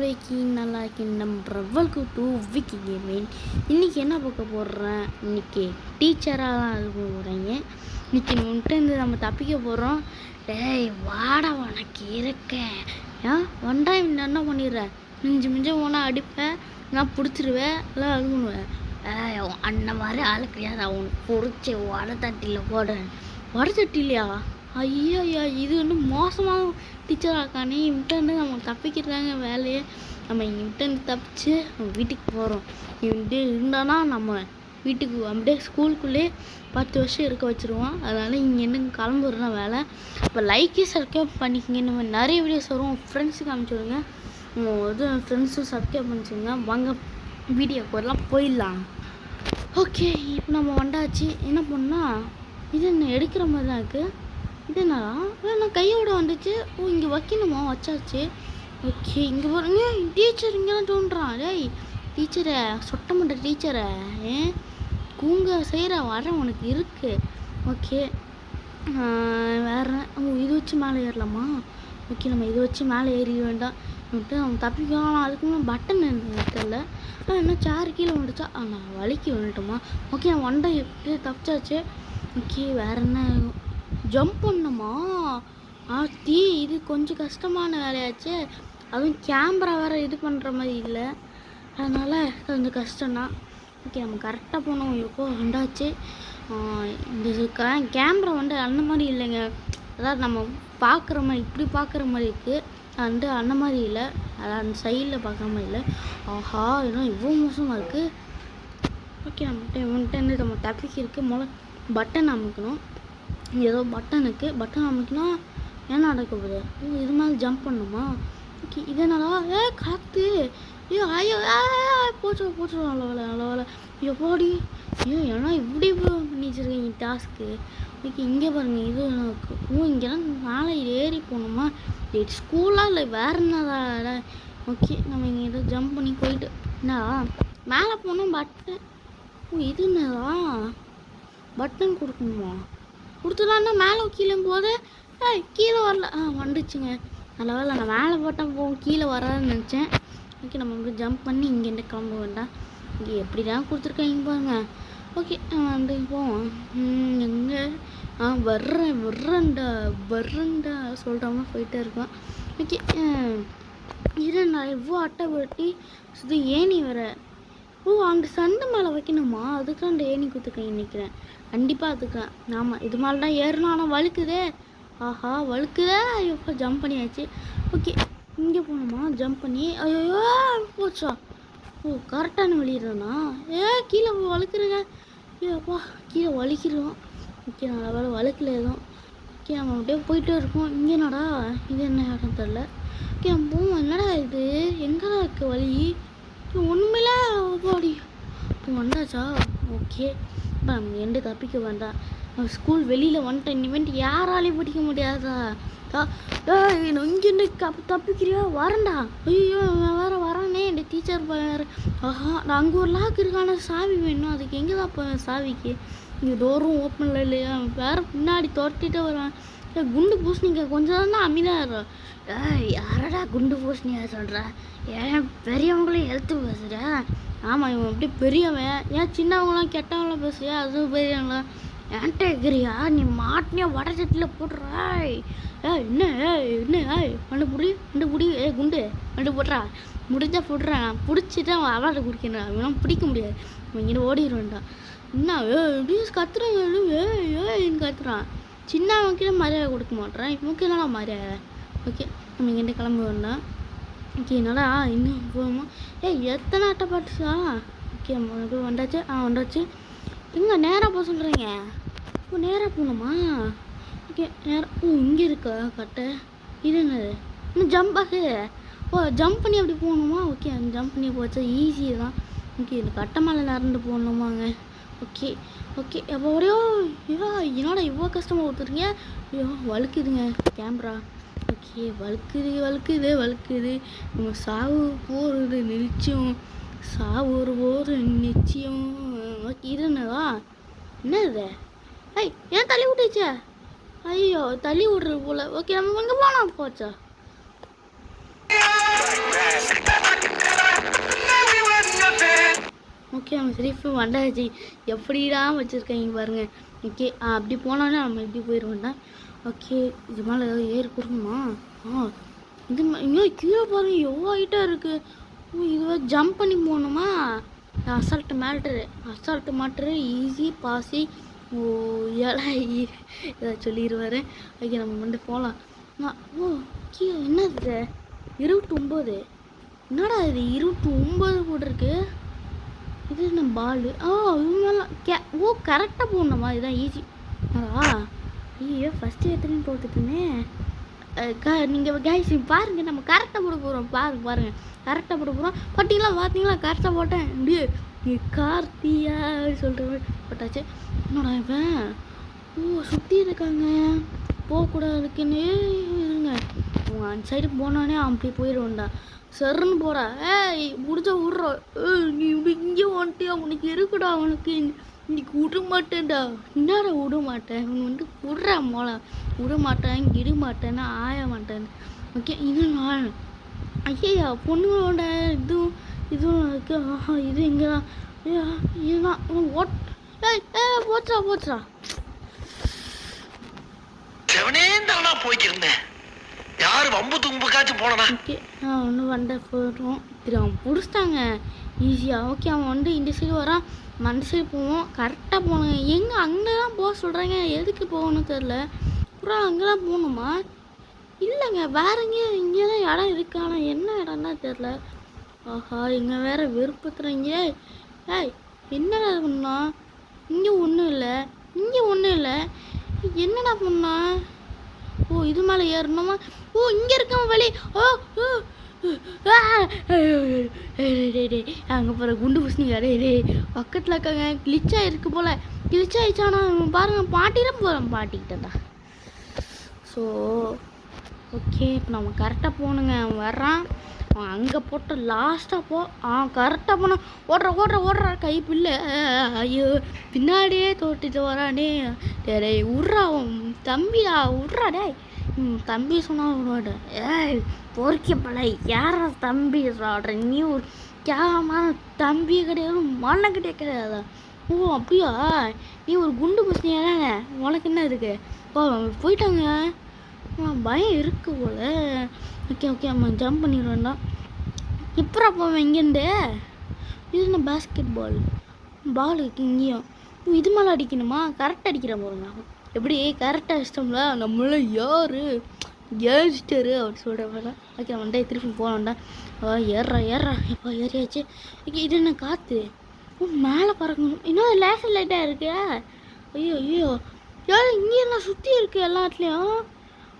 எப்படி இருக்கீங்க? நல்லா இருக்கீங்க நம்புற. Welcome to Vicky gaming. இன்றைக்கி என்ன பார்க்க போடுறேன்? இன்றைக்கி டீச்சராக தான் இது போகிறீங்க. இன்றைக்கி வந்துட்டு நம்ம தப்பிக்க போகிறோம். டேய் வாடா உனக்கு இருக்கேன். ஒன் டைம் என்ன பண்ணிடுறேன், மிஞ்சு போனால் அடிப்பேன், நான் பிடிச்சிருவேன், எல்லாம் இது பண்ணுவேன். அந்த மாதிரி ஆள் கிடையாது. அவனுக்கு பிடிச்சி வடத்தட்டியில் போடுறேன். வடத்தட்டிலையா? ஐயா இது வந்து மோசமாக டீச்சராக இருக்கானே. இவன்ட்டு நம்ம தப்பிக்கிறாங்க வேலையே. நம்ம இவன்ட்டு தப்பிச்சு நம்ம வீட்டுக்கு போகிறோம். இவன்ட்டு இருந்தானா நம்ம வீட்டுக்கு அப்படியே ஸ்கூலுக்குள்ளேயே 10 வருஷம் இருக்க வச்சுருவோம். அதனால் இங்கே என்ன கிளம்புறதுனா வேலை. இப்போ லைக்கே சப்ஸ்கிரைப் பண்ணிக்கோங்க. நம்ம நிறைய வீடியோஸ் வரும். ஃப்ரெண்ட்ஸுக்கு அனுப்பிச்சுடுங்க. இது ஃப்ரெண்ட்ஸும் சப்ஸ்கிரைப் பண்ணிச்சுங்க. வாங்க வீடியோக்கெல்லாம் போயிடலாம். ஓகே, இப்போ நம்ம வந்தாச்சு. என்ன பண்ணால் இது என்ன எடுக்கிற மாதிரி தான் இருக்குது. இது என்னடா நான் கையோட வந்துச்சு. இங்கே வைக்கணுமா? வச்சாச்சு. ஓகே, இங்கே பாருங்க டீச்சர் இங்கே தான் தோன்றான். டேய் டீச்சரை சொட்ட மாட்டேன் டீச்சரை. கூங்க செய்கிற வர உனக்கு இருக்குது. ஓகே, வேறு இது வச்சு மேலே ஏறலாமா? ஓகே, நம்ம இதை வச்சு மேலே ஏறி வேண்டாம். நம்ம தப்பிக்கலாம். அதுக்கு பட்டன் தெரியல. என்ன சேர் கீழே வந்துச்சா? நான் வலிக்கு வந்துட்டோமா? ஓகே, நான் ஒண்டை எப்படி தப்பிச்சாச்சு. ஓகே, வேறு என்ன ஜம்ப் பண்ணணுமா? ஆத்தி, இது கொஞ்சம் கஷ்டமான வேலையாச்சு. அதுவும் கேமரா வேறு இது பண்ணுற மாதிரி இல்லை, அதனால் கொஞ்சம் கஷ்டம்தான். ஓகே, நம்ம கரெக்டாக போனோம். எப்போ வந்தாச்சு. இந்த கேமரா வந்து அந்த மாதிரி இல்லைங்க. அதாவது நம்ம பார்க்குற மாதிரி இப்படி பார்க்குற மாதிரி இருக்குது. வந்து அந்த மாதிரி இல்லை, அதாவது அந்த சைடில் பார்க்குற மாதிரி இல்லை. ஆஹா, இன்னும் இவ்வளோ மோசமாக இருக்குது. ஓகே, வந்துட்டு நம்ம தப்பிக்கு இருக்குது. பட்டன் அமுக்கணும். ஏதோ பட்டன் இருக்குது. பட்டன் அமைக்கினா என்ன நடக்க போகுது? இது மாதிரி ஜம்ப் பண்ணணுமா? ஓகே, இதனால காற்று. ஐயோ போச்சு நல்ல வேலை. எப்போடி ஏன்னா இப்படி பண்ணி வச்சுருக்கீங்க டாஸ்க்கு. ஓகே, இங்கே பாருங்கள். இது இங்கெல்லாம் மேலே ஏறி போகணுமா? ஸ்கூலாக இல்லை வேறு என்னதான்? ஓகே, நம்ம இங்கே ஏதோ ஜம்ப் பண்ணி போயிட்டு என்ன மேலே போனோம். பட்டன் இது என்னதான் பட்டன் கொடுக்கணுமா? கொடுத்துலான்னா மேலே கீழே போது கீழே வரல. வந்துச்சுங்க. நல்ல வேலை. நான் மேலே போட்டால் போகும், கீழே வராதுன்னு நினச்சேன். ஓகே, நம்ம இப்படி ஜம்ப் பண்ணி இங்கேருந்து கிளம்ப வேண்டாம். இங்கே எப்படி தான் கொடுத்துருக்காங்க பாருங்க. ஓகே, வந்து போவோம். எங்கே வர்றேன்டா சொல்கிறாம போயிட்டே இருக்கோம். ஓகே, இது நான் எவ்வளோ அட்டை வெட்டி இது ஏணி வர. அங்கே சந்து மேலே வைக்கணுமா? அதுக்கு அந்த ஏணி கொடுத்துருக்கேன் நினைக்கிறேன். கண்டிப்பாக அதுக்கேன். ஆமாம், இது மேலே தான் ஏறணும். ஆனால் வழுக்குதே. ஆஹா, வழுக்குதே. ஐயோ, ஜம்ப் பண்ணியாச்சு. ஓகே, இங்கே போகணுமா? ஜம்ப் பண்ணி ஐயோ போச்சா? கரெக்டான வழிடுறேண்ணா. கீழே வழுக்குறேங்க. ஐயோப்பா, கீழே வலிக்கிறோம். ஓகே, நல்ல வேலை வழுக்கல எதுவும். ஓகே, நம்ம அப்படியே போயிட்டே இருக்கோம். இங்கே என்னடா இது என்ன இடம் தெரில. ஓகே, நம்ம போவோம். என்னடா இது எங்கடா இருக்குது வழி? ஒன்றுமில்ல பாடி வந்தாச்சா? ஓகே, இப்போ நம்ம எண்டு தப்பிக்க வேண்டாம். ஸ்கூல் வெளியில் வந்துட்டேன். இனிமேட்டு யாராலையும் படிக்க முடியாதா? இங்கே தப்பிக்கிறியா? வரேன்டா. ஐயோ, நான் வேறு வரானே. இந்த டீச்சர் வேறு. ஆஹா, நான் அங்கே ஒரு லாக் இருக்கான சாவி வேணும். அதுக்கு எங்கே தான் போவேன் சாவிக்கு? இங்கே டோரும் ஓப்பனில் இல்லையா? வேறு பின்னாடி துரட்டிகிட்டே வருவேன். குண்டு பூசணிங்க கொஞ்சம் தான் அமைதியாக. யாரடா குண்டு பூசணியா சொல்கிற? ஏன் பெரியவங்களையும் எழுத்து பேசுகிற? ஆமாம், இவன் எப்படி பெரியவன். ஏன் சின்னவங்களாம் கெட்டவங்களாம் பேசுறியா? அதுவும் பெரியவங்களா? ஏன்ட்ட இருக்கிறியா? நீ மாட்டினியா வடச்சட்டியில் போடுறாய். என்ன கண்டுபிடி குண்டு கண்டு போடுறா. முடிஞ்சா போடுறேன். நான் பிடிச்சிட்டு அவன் அவார்டு குடிக்கிறேன். அவன் பிடிக்க முடியாது. அவன் இங்கே ஓடிடுவேன்டான். என்ன எப்படி கத்துறான்? கத்துறான். சின்னவங்கிட்ட மரியாதை கொடுக்க மாட்டேறான். இவனுக்கு என்னடா மரியாதை? ஓகே, நம்ம இங்கேருந்து கிளம்ப வேண்டாம். ஓகே, என்னடா இன்னும் போகுமா? எத்தனை அட்டை பாட்டுச்சா? ஓகே, நம்ம வந்தாச்சு. வந்தாச்சு. எங்கே நேராக போக சொல்கிறீங்க? நேராக போகணுமா? ஓகே, நேராக இங்கே இருக்கா கட்டை? இது என்னது? இன்னும் ஜம்ப் ஆகு. ஜம்ப் பண்ணி அப்படி போகணுமா? ஓகே, அந்த ஜம்ப் பண்ணி போச்சா ஈஸி தான். ஓகே, இந்த கட்டை மேலே நடந்து போகணுமாங்க? ஓகே அப்போ ஒரேயோ என்னோட இவ்வளோ கஷ்டமாக கொடுத்துருங்க. ஐயோ, வழுக்குதுங்க கேமரா. ஓகே, வழுக்குது. நம்ம சாவு போகிறது நிச்சயம். நிச்சயம். ஓகே, இது என்னதா? என்ன இது? ஏன் தள்ளி விட்டுச்சா? ஐயோ, தள்ளி விட்றது போல. ஓகே, நம்ம இங்கே போனால் போச்சா? ஓகே நம்ம திருப்பி வந்தாச்சு. எப்படிடா வச்சுருக்காங்க பாருங்க. ஓகே அப்படி போனோன்னே நம்ம எப்படி போயிடுவோம்டா. ஓகே இது மேலே ஏதாவது ஏறி கொடுக்குமா? இது இன்னும் கீழே பாருங்க எவ்வளோ ஹைட்டாக இருக்குது. இதுவே ஜம்ப் பண்ணி போகணுமா? அசால்ட்டு மாட்டுரு ஈஸி பாசி. ஏழை ஏதாவது சொல்லிடுவார். ஓகே நம்ம வந்து போகலாம். கீழே என்னது 29? என்னடா இது 29 போட்டிருக்கு. இது என்ன பால்? இது மேலே கரெக்டாக போடணுமா? இதுதான் ஈஸி. ஐயோ ஃபஸ்ட்டு எத்தனைன்னு போட்டுட்டுமே. நீங்கள் கைஸ் பாருங்க நம்ம கரெக்டாக போட போகிறோம். பாருங்க கரெக்டாக போட போகிறோம். பார்த்தீங்களா கரெக்டாக போட்டேன். இப்படியே நீ கார்த்தியா சொல்கிற மாதிரி போட்டாச்சு. என்னடா இவன் சுற்றி இருக்காங்க போகக்கூடாதுக்குன்னு இருங்க. அவங்க அந்த சைடு போனானே அப்படி போயிடுவோம்டா. சருன்னு போடா. முடிஞ்சா விட்றா. நீ இப்படி இங்கே வந்துட்டு அவனுக்கு இருக்குடா. அவனுக்கு இன்னைக்கு விட மாட்டேன்டா. என்னடா விட மாட்டேன்? அவன் வந்து விட்றா மோளை. விட மாட்டேன் கிட மாட்டேன்னு ஆய மாட்டேன்னு. ஓகே இது நான் ஐயா பொண்ணுங்களோட இதுவும் இருக்கு. இது எங்கே தான் இதுதான் போச்சுடா. போய்க்கிருந்தேன் யாரு வம்பு தும்புக்காச்சும் போனா. ஓகே ஒன்று வண்ட போடுறோம். திரு அவன் பிடிச்சிட்டாங்க ஈஸியாக. ஓகே அவன் வந்து இந்த சைடு வரான். அந்த சைடு போவோம். கரெக்டாக போகணுங்க. எங்கே அங்கே தான் போக சொல்கிறாங்க. எதுக்கு போகணும்னு தெரில. அப்புறம் அங்கே தான் போகணுமா? இல்லைங்க வேற எங்கேயும் இங்கே தான் இடம் இருக்கு. ஆனால் என்ன இடம்னா தெரில. இங்கே வேற வெறுப்புத்துறீங்க. என்னடா பண்ணா? இங்கே ஒன்றும் இல்லை. என்னடா பண்ணா? இது மேலே ஏறணுமா? இங்கே இருக்க வழி. அங்கே போகிற குண்டு பூசணிக்கா டே பக்கத்தில் இருக்காங்க. கிளிச்சாக இருக்கு போல். கிளிச்சாயிடுச்சானா பாருங்க. பாட்டிக்கிட்டேன்டா. ஸோ ஓகே இப்போ நம்ம கரெக்டாக போகணுங்க. அவன் வர்றான். அவன் அங்கே போட்டு லாஸ்ட்டாக கரெக்டாக போனான். ஓடுற கைப்பில்லை. ஐயோ பின்னாடியே தோட்டிட்டு வரானே. டே விட்றா அவன் தம்பிடா. விட்றா டே தம்பி சொன்னால் விடுவாட. பொறிக்க பழ யார தம்பி சொல்கிற? நீ ஒரு கேவலமான தம்பி கிடையாது மண்ணக்கிட்டே கிடையாதா? அப்படியா? நீ ஒரு குண்டு பசங்க தானே. உனக்கு என்ன இருக்கு? போயிட்டாங்க. பயம் இருக்கு போல. ஓகே நம்ம ஜம்ப் பண்ணிடுவோம்டா. இப்போ போவேன் இங்கேருந்து. இது என்ன பேஸ்கெட் பால் இருக்கு இங்கேயும். இது மேலே அடிக்கணுமா? கரெக்டாக அடிக்கிற போகிறேங்க. எப்படி கரெக்டாக இஷ்டம்ல நம்மள யாரு ஏறிச்சிட்டாரு அப்படி சொல்கிறப்ப. ஓகே அவன்டா திருப்பி போகலான்டா. ஏறா எப்போ ஏறியாச்சு. ஓகே இது என்ன காற்று மேலே பறக்கணும். இன்னும் லேசர் லைட்டாக இருக்கு. ஐயோ யாரும் இங்கே எல்லாம் சுற்றி இருக்கு எல்லா இடத்துலையும்.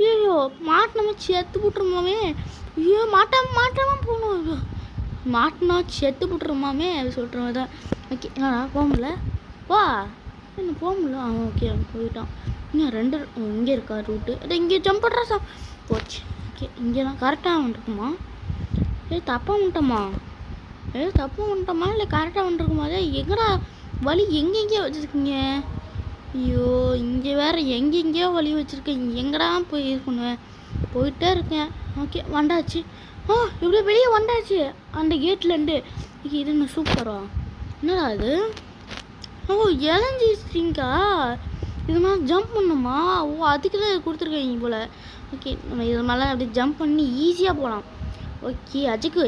ஐயோ மாட்டினமா செத்து போட்டுருமாமே. ஐயோ மாட்டாம போகணும். மாட்டினா செத்து போட்டுருமாமே அப்படி சொல்கிற மாதிரி தான். ஓகே என்னடா போக முடியல. என்ன போக முடியல. ஓகே அவன் போயிட்டான். இன்னும் 2 இங்கே இருக்கா ரூட்டு. இங்கே ஜம்ப் பண்ணுறா போச்சு. ஓகே இங்கேலாம் கரெக்டாக வந்துருக்குமா? தப்பாக வந்துட்டோமா இல்லை கரெக்டாக வந்துருக்குமா? எங்கடா வழி எங்கெங்கேயோ வச்சுருக்கீங்க. ஐயோ இங்கே வேறு எங்கெங்கேயோ வழி வச்சுருக்கேன். எங்கடா போய் இது பண்ணுவேன்? போயிட்டே இருக்கேன். ஓகே வந்தாச்சு. இப்படியே வெளியே வந்தாச்சு அந்த கேட்லேருந்து. இது என்ன சூப்பரா? என்னடா அது? இளஞ்சிச்சிங்கா. இது மாதிரி ஜம்ப் பண்ணுமா? அதுக்கு தான் கொடுத்துருக்கீங்க போல். ஓகே நம்ம இது மேலே அப்படியே ஜம்ப் பண்ணி ஈஸியாக போகலாம். ஓகே அஜிக்கு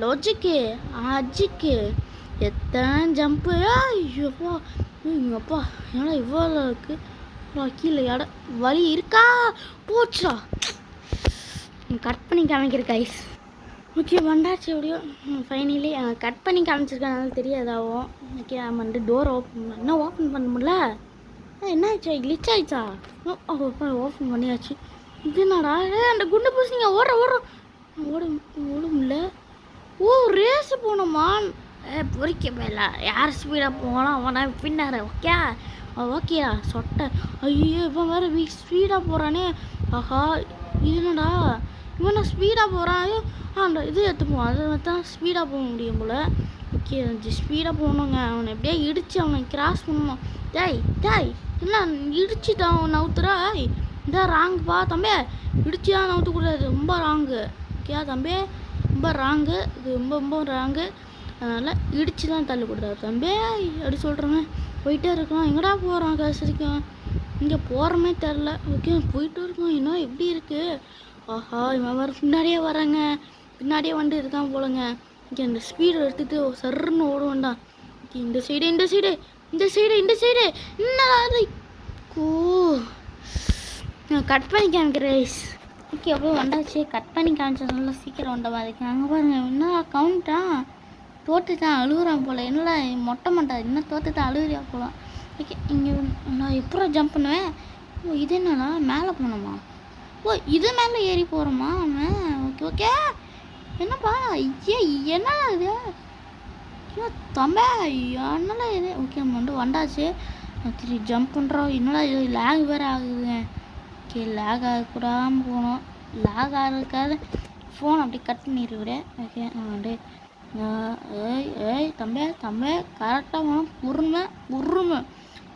லொஜிக்கு அஜிக்கு எத்தனை ஜம்ப்பு. ஐயோப்பா எங்கப்பா ஏன்னா இவ்வளோ இருக்குது. கீழே இடம் வழி இருக்கா? போச்சா கட் பண்ணி காமிக்கிற கைஸ். ஓகே வந்தாச்சு எப்படியோ ஃபைனலி. கட் பண்ணி காமிச்சிருக்கேன் தெரியாதாவும். ஓகே நம்ம வந்து டோர் ஓப்பன் பண்ண முடியல. என்ன ஆயிடுச்சா? கிளிச் ஆயிடுச்சா? ஓப்பன் பண்ணியாச்சு. இது என்னடா அந்த குண்டு பூசணிங்க ஓட முடியல. ரேஸ் போகணுமா? பொறிக்க போயில யார் ஸ்பீடாக போகலாம் அவனா பின்னார. ஓகேயா சொட்டை. ஐயோ இப்போ வேறு ஸ்பீடாக போகிறானே. இது என்னடா இவன் நான் ஸ்பீடாக போகிறான். அந்த இது எடுத்துப்போம். அதை தான் ஸ்பீடாக போக முடியும் போல். ஓகே ஸ்பீடாக போகணுங்க. அவனை எப்படியே இடித்து அவனை கிராஸ் பண்ணணும். டேய் இல்லை இடிச்சுட்டான் நவுத்துறா. இதான் ராங்குப்பா தம்பி. இடிச்சு தான் நவுத்தக்கூடாது. ரொம்ப ராங்கு. ஓகே தம்பி ரொம்ப ரொம்ப ராங்கு, இது ரொம்ப ரொம்ப ராங்கு. அதனால் இடித்து தான் தள்ளி கொடுத்தாரு. தம்பி அப்படி சொல்கிறேங்க. போயிட்டே இருக்கோம். எங்கடா போகிறோம் கடைசிக்கும்? இங்கே போகிறோமே தெரில. ஓகே போயிட்டு இருக்கோம். என்ன எப்படி இருக்குது? ஆஹா இவன் வர பின்னாடியே வராங்க. பின்னாடியே வந்து இருக்கான் போலங்க. இங்கே இந்த ஸ்பீடை எடுத்துகிட்டு சர்ன்னு ஓடுவோண்டா. ஓகே இந்த சைடு இந்த சைடு இந்த சைடு இந்த சைடு என்னடா ஓ கட் பண்ணி காமிக்கிறேன். ஓகே அவ்வளோ வந்தாச்சு. கட் பண்ணி காமிச்சதுனால சீக்கிரம் வந்த மாதிரி அங்கே பாருங்க. என்ன கவுண்டா தோத்துட்டான் அழுகுறான் போல். என்னடா மொட்டை மாட்டா இன்னும் தோத்துட்டான் அழுகுறியா போல. ஓகே இங்கே நான் எப்போ ஜம்ப் பண்ணுவேன்? ஓ இது என்னடா மேலே போகணுமா? ஓ இது மேலே ஏறி போகிறோமா அவன்? ஓகே ஓகே என்னப்பா என்ன இது? ஐயோ தம்பா என்னடா இது? ஓகே நம்ம வந்து வந்தாச்சு. திரும்பி ஜம்ப் பண்ணுறோம். என்னடா இது லேக் வேறு ஆகுதுங்க. ஓகே லேக் ஆகக்கூடாமல் போகணும். லேக் ஆகிறதுக்காக ஃபோன் அப்படி கட் பண்ணிடுவிடேன். ஓகே நான் வந்து ஏய் தம்பி கரெக்டாக போகணும்.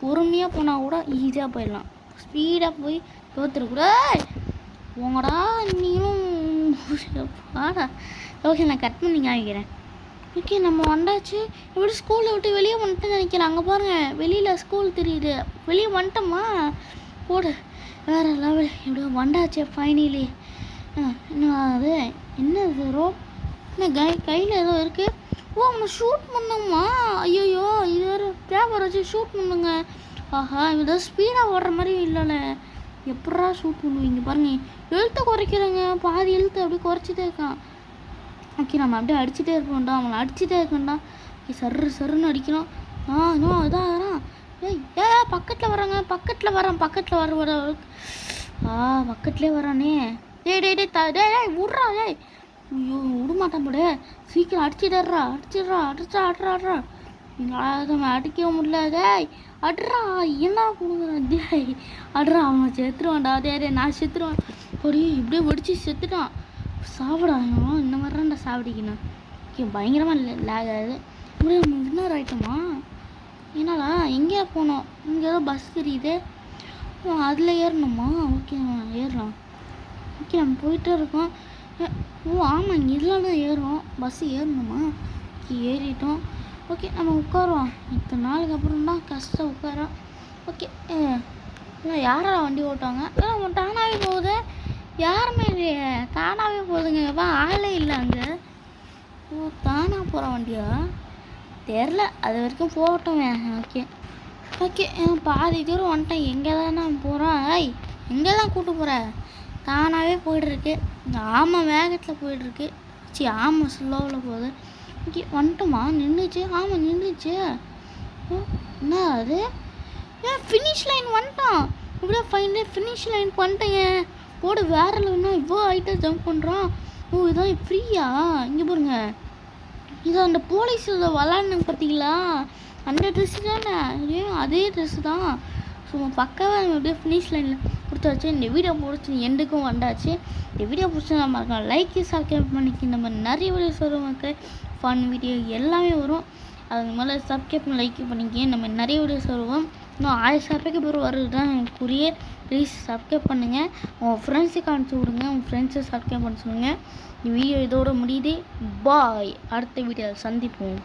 பொறுமையாக போனால் கூட ஈஸியாக போயிடலாம். ஸ்பீடாக போய் தோற்றுருக்கூடாது. போங்கடா நீங்களும் பாடா. ஓகே நான் கட் பண்ணி காமிக்கிறேன். ஓகே நம்ம வந்தாச்சு. எப்படி ஸ்கூலை விட்டு வெளியே வந்துட்டு நினைக்கிறேன். அங்கே பாருங்கள் வெளியில் ஸ்கூல் தெரியுது. வெளியே வந்துட்டோமா போடு வேறு லெவல். எப்படியோ வந்தாச்சு ஃபைனலி. என்ன அது என்னது ரோப் என்ன கையில் ஏதோ இருக்குது. ஓ அவனை ஷூட் பண்ணோம்மா. ஐயோ இது வேறு பேப்பர் வச்சு ஷூட் பண்ணுங்க. ஆஹா ஏதோ ஸ்பீடாக ஓடுற மாதிரி இல்லைல்ல. எப்படா ஷூட் பண்ணுவீங்க பாருங்கள். எழுத்தை குறைக்கிறேங்க. பாதி எழுத்து அப்படியே குறைச்சிட்டே இருக்கான். ஓகே நம்ம அப்படியே அடிச்சுட்டே இருக்கோம்டா. அவனை அடிச்சுட்டே இருக்கோம்டா. சருன்னு அடிக்கணும். இன்னும் இதான் வரான். பக்கத்தில் வராங்க. பக்கத்தில் வர பக்கத்துலேயே வரானே. டேய் விட்றா. ஐயோ விடமாட்டான் போட. சீக்கிரம் அடிச்சிடுறா. அடிச்சா அடிக்க முடியல. டேய் அட்ரா என்ன கொடுக்குறான். டேய் அட்ரா அவனை செத்துருவான்டா. டே நான் செத்துருவான். அப்படி இப்படியே வெடிச்சு செத்துட்டான். சாப்பிடா இந்த மாதிரிதான்டா சாப்பிடிக்கணும். ஓகே பயங்கரமாக லேக் ஆகுது. இப்படியே வின்னர் ஆகிட்டோமா? என்னடா எங்கேயா போனோம்? இங்கே ஏதோ பஸ் தெரியுது. அதில் ஏறணுமா? ஓகே ஏறலாம். ஓகே நம்ம போயிட்டே இருக்கோம். ஓ ஆமாம் இதில் தான் ஏறும். பஸ்ஸு ஏறணுமா? ஓகே ஏறிட்டோம். ஓகே நம்ம உட்காரோம். இத்தனை நாளுக்கு அப்புறம் தான் கஷ்டம் உட்காரோம். ஓகே இல்லை யாரா வண்டி ஓட்டுவாங்க? நம்ம தானாகவே போகுது. யாருமே இல்லையே தானாகவே போகுதுங்க. ஆளே இல்லை அங்கே. ஓ தானாக போகிற வண்டியா தெரில. அது வரைக்கும் போகட்டும். ஓகே பாதி தூரம் வந்துட்டேன். எங்கே தானே போகிறோம்? எங்கே தான் கூப்பிட்டு போகிற? தானாகவே போய்ட்டுருக்கு. ஆமை வேகத்தில் போய்ட்டுருக்கு. ஆமை ஸ்லோவில் போகுது. ஓகே வந்துட்டோமா? நின்றுச்சு. ஆமாம் நின்றுச்சு. என்ன அது? ஃபினிஷ் லைன் வந்துட்டான். இப்படியே ஃபைனலி ஃபினிஷ் லைன் பண்ணிட்டேங்க. போடு வேற இல்லைன்னா இவ்வளோ ஹைட்டாக ஜம்ப் பண்ணுறான். ஓ இதான் ஃப்ரீயா? இங்கே பாருங்க. இது அந்த போலீஸில் விளாட்னாங்க பார்த்தீங்களா? அந்த ட்ரெஸ்ஸு தானே. அதே ட்ரெஸ்ஸு தான். ஸோ பக்காவாக நம்ம அப்படியே ஃபினிஷ் லைனில் கொடுத்தாச்சு. இந்த வீடியோ பிடிச்சி எண்டுக்கும் வந்தாச்சு. இந்த வீடியோ பிடிச்சா நம்ம இருக்கலாம் லைக் சப்ஸ்கிரைப் பண்ணிக்க. நம்ம நிறைய வீடியோஸ் வரும். மக்கள் ஃபன் வீடியோ எல்லாமே வரும். அது மேலே சப்ஸ்கிரைப் லைக் பண்ணிக்க. நம்ம நிறைய வீடியோஸ் வருவோம். இன்னும் 1000 சப்ஸ்கிரைபர் வருது தான் எனக்குரிய. ப்ளீஸ் சப்ஸ்கிரைப் பண்ணுங்கள். உங்கள் ஃப்ரெண்ட்ஸுக்கு அனுப்பிச்சி விடுங்க. உங்கள் ஃப்ரெண்ட்ஸை சப்ஸ்கிரைப் பண்ண சொல்லுங்கள். இந்த வீடியோ இதோட முடியுது. பாய். அடுத்த வீடியோவில் சந்திப்போம்.